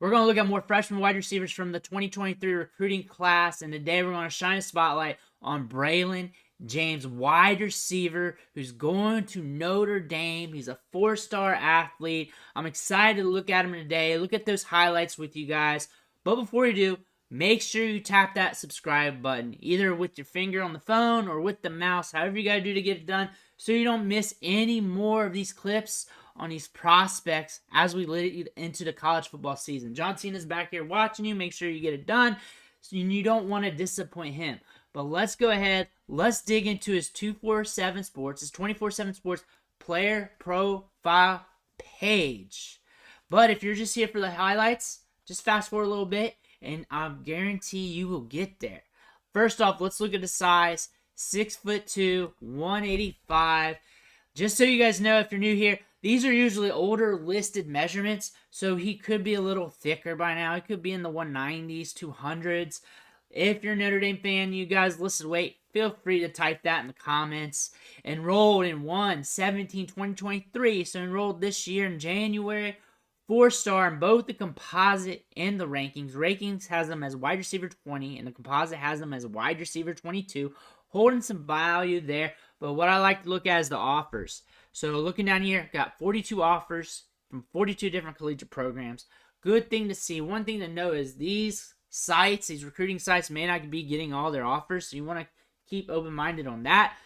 We're going to look at more freshman wide receivers from the 2023 recruiting class, and today we're going to shine a spotlight on Braylon James, wide receiver who's going to Notre Dame. He's a 4-star athlete. I'm excited to look at him today, look at those highlights with you guys. But before you do, make sure you tap that subscribe button, either with your finger on the phone or with the mouse, however you got to do to get it done, so you don't miss any more of these clips on these prospects as we lead into the college football season. John Cena's back here watching you. Make sure you get it done. So you don't want to disappoint him. But let's go ahead. Let's dig into his 247 Sports, his 24/7 Sports player profile page. But if you're just here for the highlights, just fast forward a little bit, and I guarantee you will get there. First off, let's look at the size. 6'2", 185. Just so you guys know, if you're new here, these are usually older listed measurements, so he could be a little thicker by now. He could be in the 190s, 200s. If you're a Notre Dame fan, you guys listen, wait, feel free to type that in the comments. Enrolled in 1/17/2023, so enrolled this year in January. 4-star in both the composite and the rankings. Rankings has them as wide receiver 20, and the composite has them as wide receiver 22. Holding some value there, but what I like to look at is the offers. So looking down here, got 42 offers from 42 different collegiate programs. Good thing to see. One thing to know is these sites, these recruiting sites, may not be getting all their offers, so you want to keep open-minded on that.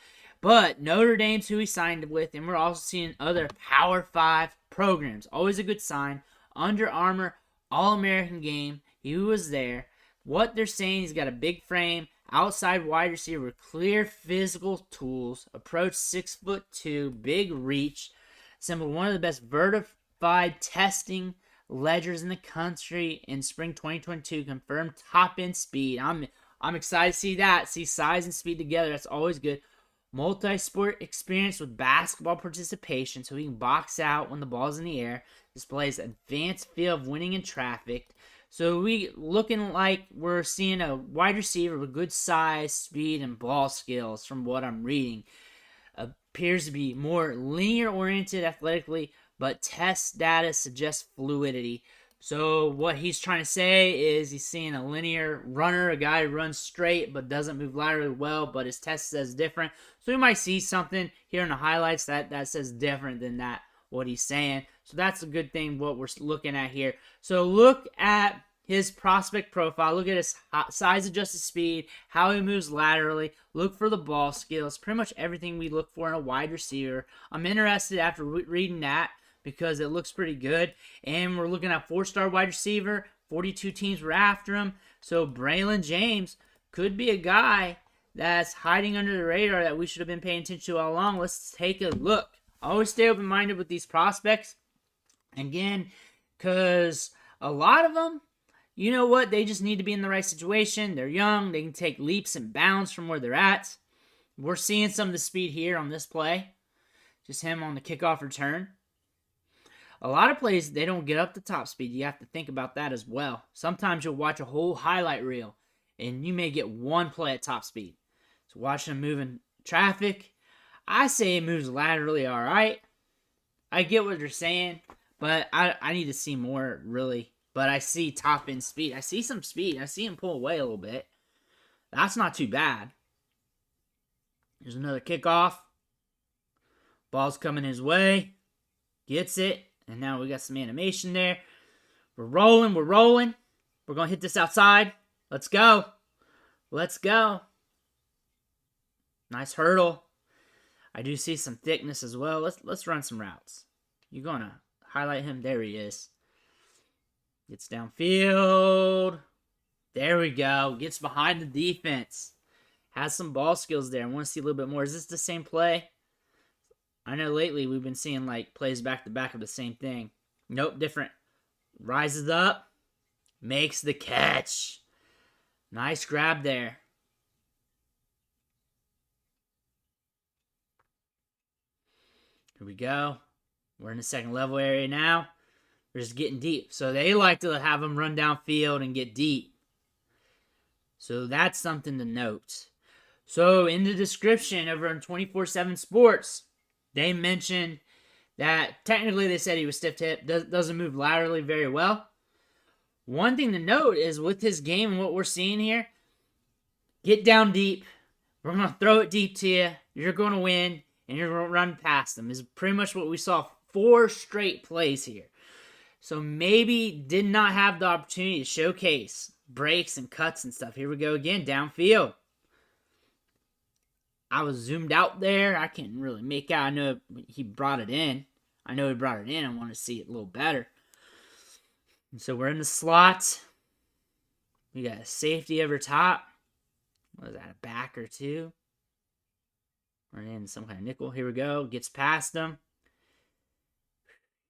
But Notre Dame's who he signed with, and we're also seeing other Power 5 programs. Always a good sign. Under Armour, All-American game. He was there. What they're saying, he's got a big frame, outside wide receiver, clear physical tools, approach 6'2", big reach, assembled one of the best verified testing ledgers in the country in spring 2022, confirmed top-end speed. I'm excited to see that. See size and speed together. That's always good. Multi-sport experience with basketball participation, so he can box out when the ball's in the air. Displays advanced feel of winning in traffic. So we looking like we're seeing a wide receiver with good size, speed, and ball skills from what I'm reading. Appears to be more linear-oriented athletically, but test data suggests fluidity. So what he's trying to say is he's seeing a linear runner, a guy who runs straight but doesn't move laterally well, but his test says different. So we might see something here in the highlights that says different than that, what he's saying. So that's a good thing, what we're looking at here. So look at his prospect profile. Look at his size-adjusted speed, how he moves laterally. Look for the ball skills. Pretty much everything we look for in a wide receiver. I'm interested after reading that because it looks pretty good. And we're looking at 4-star wide receiver. 42 teams were after him. So Braylon James could be a guy that's hiding under the radar that we should have been paying attention to all along. Let's take a look. Always stay open-minded with these prospects. Again, because a lot of them, you know what? They just need to be in the right situation. They're young. They can take leaps and bounds from where they're at. We're seeing some of the speed here on this play. Just him on the kickoff return. A lot of plays, they don't get up to top speed. You have to think about that as well. Sometimes you'll watch a whole highlight reel, and you may get one play at top speed. So watching him move in traffic, I say he moves laterally all right. I get what you're saying, but I need to see more, really. But I see top-end speed. I see some speed. I see him pull away a little bit. That's not too bad. Here's another kickoff. Ball's coming his way. Gets it. And now we got some animation there. We're rolling. We're rolling. We're going to hit this outside. Let's go. Let's go. Nice hurdle. I do see some thickness as well. Let's run some routes. You're going to highlight him. There he is. Gets downfield. There we go. Gets behind the defense. Has some ball skills there. I want to see a little bit more. Is this the same play? I know lately we've been seeing like plays back to back of the same thing. Nope, different. Rises up. Makes the catch. Nice grab there. Here we go. We're in the second level area now. We're just getting deep. So they like to have them run downfield and get deep. So that's something to note. So in the description over on 24/7 Sports, they mentioned that technically they said he was stiff hip, doesn't move laterally very well. One thing to note is with his game and what we're seeing here, get down deep. We're going to throw it deep to you. You're going to win, and you're going to run past them. Is pretty much what we saw 4 straight plays here. So maybe did not have the opportunity to showcase breaks and cuts and stuff. Here we go again, downfield. I was zoomed out there. I can't really make out. I know he brought it in. I want to see it a little better. And so we're in the slot. We got a safety over top. What is that, a back or two? We're in some kind of nickel. Here we go. Gets past him.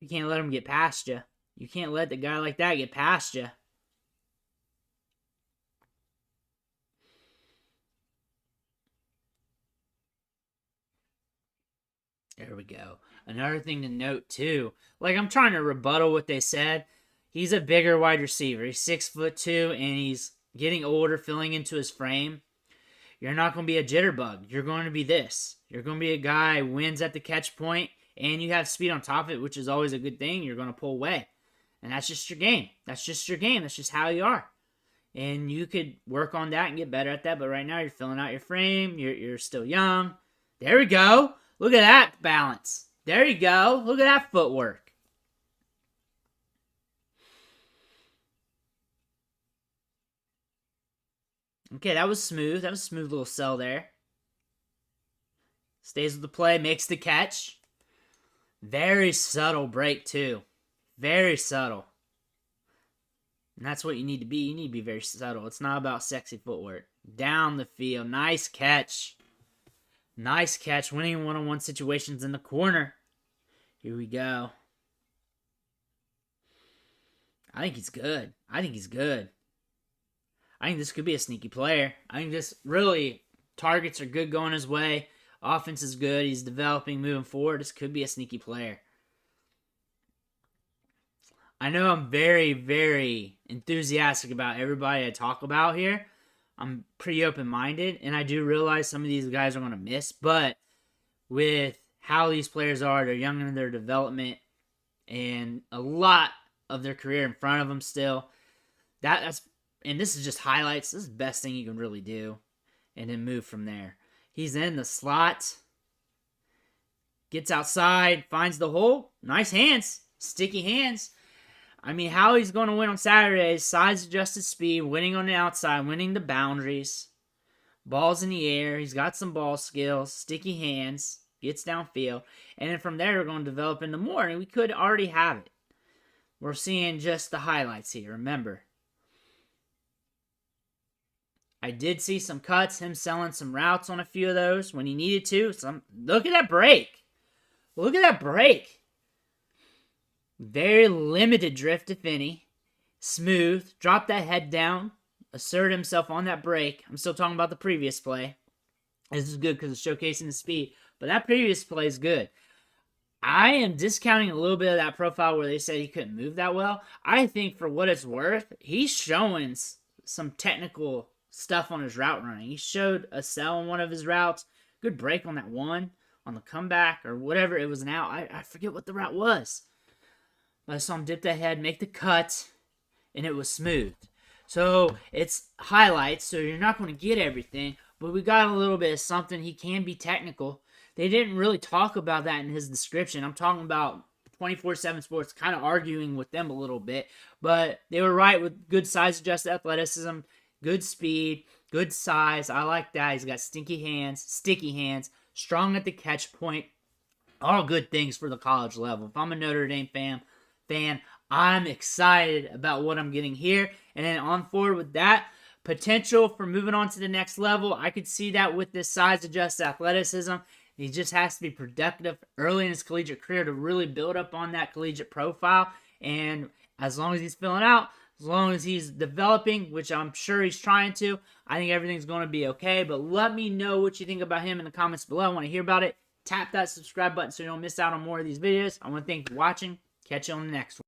You can't let him get past you. You can't let the guy like that get past you. There we go. Another thing to note, too. Like, I'm trying to rebuttal what they said. He's a bigger wide receiver. He's 6'2", and he's getting older, filling into his frame. You're not going to be a jitterbug. You're going to be this. You're going to be a guy who wins at the catch point, and you have speed on top of it, which is always a good thing. You're going to pull away. And that's just your game. That's just your game. That's just how you are. And you could work on that and get better at that, but right now you're filling out your frame. You're still young. There we go. Look at that balance. There you go. Look at that footwork. Okay, that was smooth. That was a smooth little sell there. Stays with the play, makes the catch. Very subtle break, too. Very subtle. And that's what you need to be. You need to be very subtle. It's not about sexy footwork. Down the field. Nice catch. Nice catch. Winning one-on-one situations in the corner. Here we go. I think he's good. I think this could be a sneaky player. I think this really, targets are good going his way. Offense is good. He's developing, moving forward. This could be a sneaky player. I know I'm very, very enthusiastic about everybody I talk about here. I'm pretty open-minded, and I do realize some of these guys are going to miss, but with how these players are, they're young in their development, and a lot of their career in front of them still. And this is just highlights. This is the best thing you can really do, and then move from there. He's in the slot, gets outside, finds the hole. Nice hands, sticky hands. I mean, how he's going to win on Saturday is size-adjusted speed, winning on the outside, winning the boundaries, balls in the air. He's got some ball skills, sticky hands, gets downfield. And then from there, we're going to develop into more. And we could already have it. We're seeing just the highlights here, remember. I did see some cuts, him selling some routes on a few of those when he needed to. Look at that break. Look at that break. Very limited drift, if any. Smooth. Drop that head down. Assert himself on that break. I'm still talking about the previous play. This is good because it's showcasing the speed. But that previous play is good. I am discounting a little bit of that profile where they said he couldn't move that well. I think for what it's worth, he's showing some technical stuff on his route running. He showed a sell on one of his routes. Good break on that one. On the comeback or whatever. It was an out. I forget what the route was. But I saw him dip that head, make the cut, and it was smooth. So it's highlights, so you're not going to get everything, but we got a little bit of something. He can be technical. They didn't really talk about that in his description. I'm talking about 24/7 Sports, kind of arguing with them a little bit, but they were right with good size-adjusted athleticism, good speed, good size. I like that. He's got sticky hands, strong at the catch point. All good things for the college level. If I'm a Notre Dame fan, I'm excited about what I'm getting here. And then on forward with that, potential for moving on to the next level. I could see that with this size-adjusted athleticism. He just has to be productive early in his collegiate career to really build up on that collegiate profile. And as long as he's filling out, as long as he's developing, which I'm sure he's trying to, I think everything's going to be okay. But let me know what you think about him in the comments below. I want to hear about it. Tap that subscribe button so you don't miss out on more of these videos. I want to thank you for watching. Catch you on the next one.